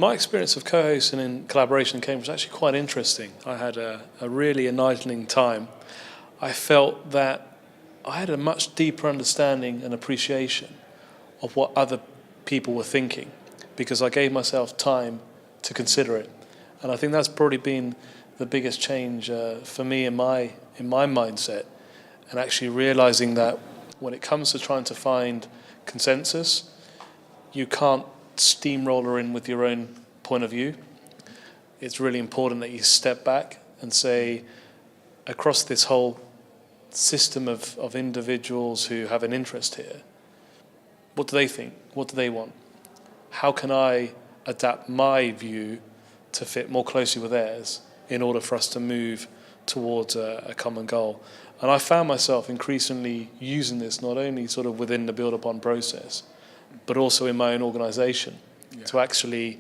My experience of co-hosting in collaboration in Cambridge was actually quite interesting. I had a really enlightening time. I felt that I had a much deeper understanding and appreciation of what other people were thinking, because I gave myself time to consider it. And I think that's probably been the biggest change for me in my mindset, and actually realizing that when it comes to trying to find consensus, you can't steamroller in with your own point of view. It's really important that you step back and say, across this whole system of individuals who have an interest here, what do they think? What do they want? How can I adapt my view to fit more closely with theirs in order for us to move towards a common goal? And I found myself increasingly using this not only sort of within the build-upon process, but also in my own organisation, to actually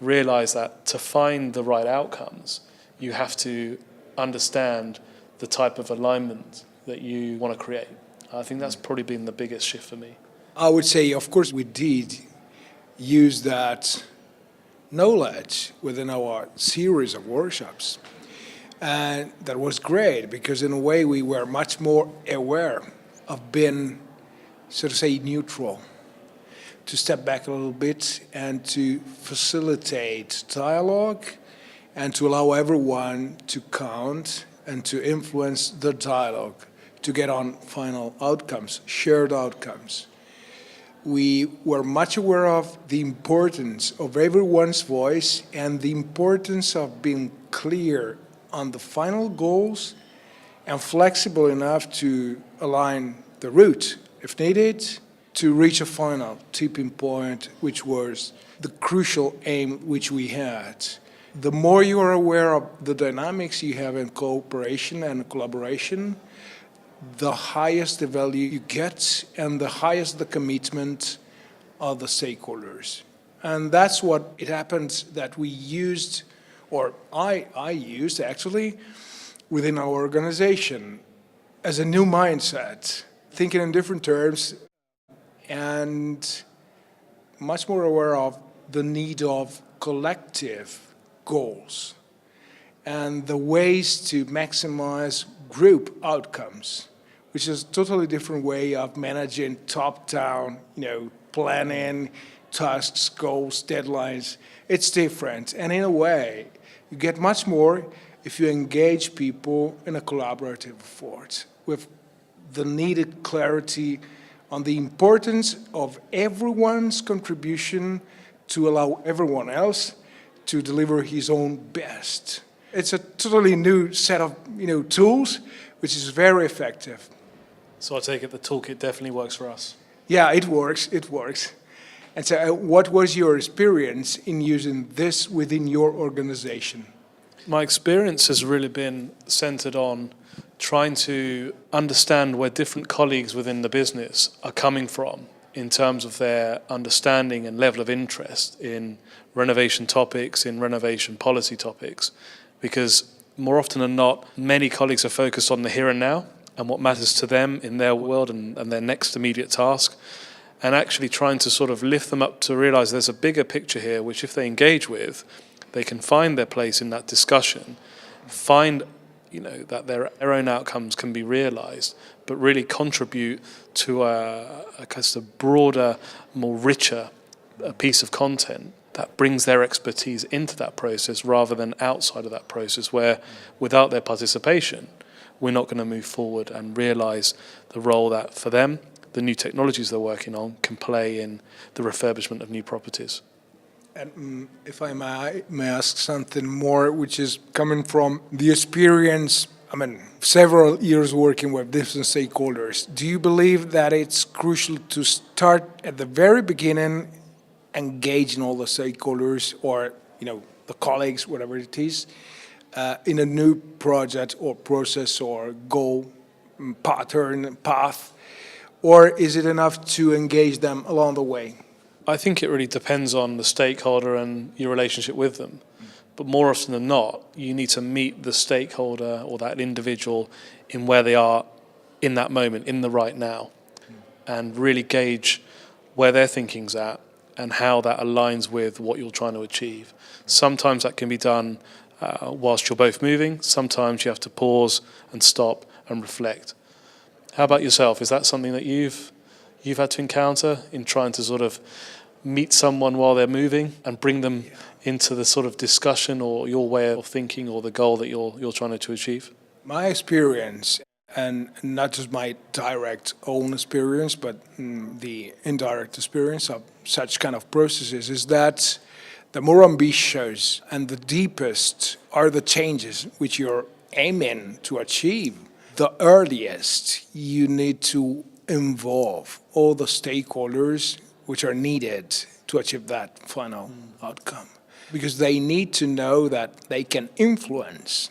realise that to find the right outcomes, you have to understand the type of alignment that you want to create. I think that's probably been the biggest shift for me. I would say, of course, we did use that knowledge within our series of workshops. And that was great, because in a way we were much more aware of being, so to say, neutral, to step back a little bit and to facilitate dialogue and to allow everyone to count and to influence the dialogue to get on final outcomes, shared outcomes. We were much aware of the importance of everyone's voice and the importance of being clear on the final goals and flexible enough to align the route, if needed, to reach a final tipping point, which was the crucial aim which we had. The more you are aware of the dynamics you have in cooperation and collaboration, the highest the value you get and the highest the commitment of the stakeholders. And that's what it happens that we used, or I used actually, within our organization as a new mindset, thinking in different terms and much more aware of the need of collective goals and the ways to maximize group outcomes, which is a totally different way of managing top-down, planning, tasks, goals, deadlines. It's different. And in a way, you get much more if you engage people in a collaborative effort with the needed clarity on the importance of everyone's contribution to allow everyone else to deliver his own best. It's a totally new set of tools, which is very effective. So I take it the toolkit definitely works for us. Yeah, it works. And so what was your experience in using this within your organization? My experience has really been centered on trying to understand where different colleagues within the business are coming from in terms of their understanding and level of interest in renovation topics, in renovation policy topics, because more often than not, many colleagues are focused on the here and now and what matters to them in their world and their next immediate task, and actually trying to sort of lift them up to realize there's a bigger picture here, which if they engage with, they can find their place in that discussion, find that their own outcomes can be realized, but really contribute to a kind of broader, more richer piece of content that brings their expertise into that process rather than outside of that process, where without their participation, we're not going to move forward and realize the role that for them, the new technologies they're working on can play in the refurbishment of new properties. And if I may ask something more, which is coming from the experience, several years working with different stakeholders, do you believe that it's crucial to start at the very beginning, engaging all the stakeholders or, the colleagues, whatever it is, in a new project or process or goal, path, or is it enough to engage them along the way? I think it really depends on the stakeholder and your relationship with them. But more often than not, you need to meet the stakeholder or that individual in where they are in that moment, in the right now, and really gauge where their thinking's at, and how that aligns with what you're trying to achieve. Sometimes that can be done whilst you're both moving. Sometimes you have to pause and stop and reflect. How about yourself? Is that something that you've had to encounter in trying to sort of meet someone while they're moving and bring them into the sort of discussion or your way of thinking or the goal that you're trying to achieve? My experience, and not just my direct own experience, but the indirect experience of such kind of processes, is that the more ambitious and the deepest are the changes which you're aiming to achieve, the earliest you need to involve all the stakeholders which are needed to achieve that final outcome. Because they need to know that they can influence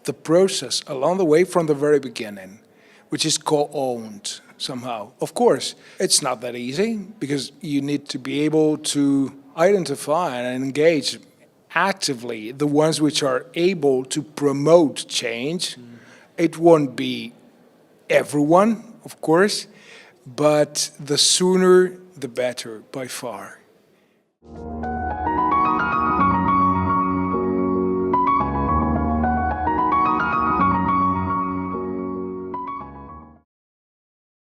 the process along the way from the very beginning, which is co-owned somehow. Of course, it's not that easy, because you need to be able to identify and engage actively the ones which are able to promote change. It won't be everyone, of course, but the sooner the better, by far.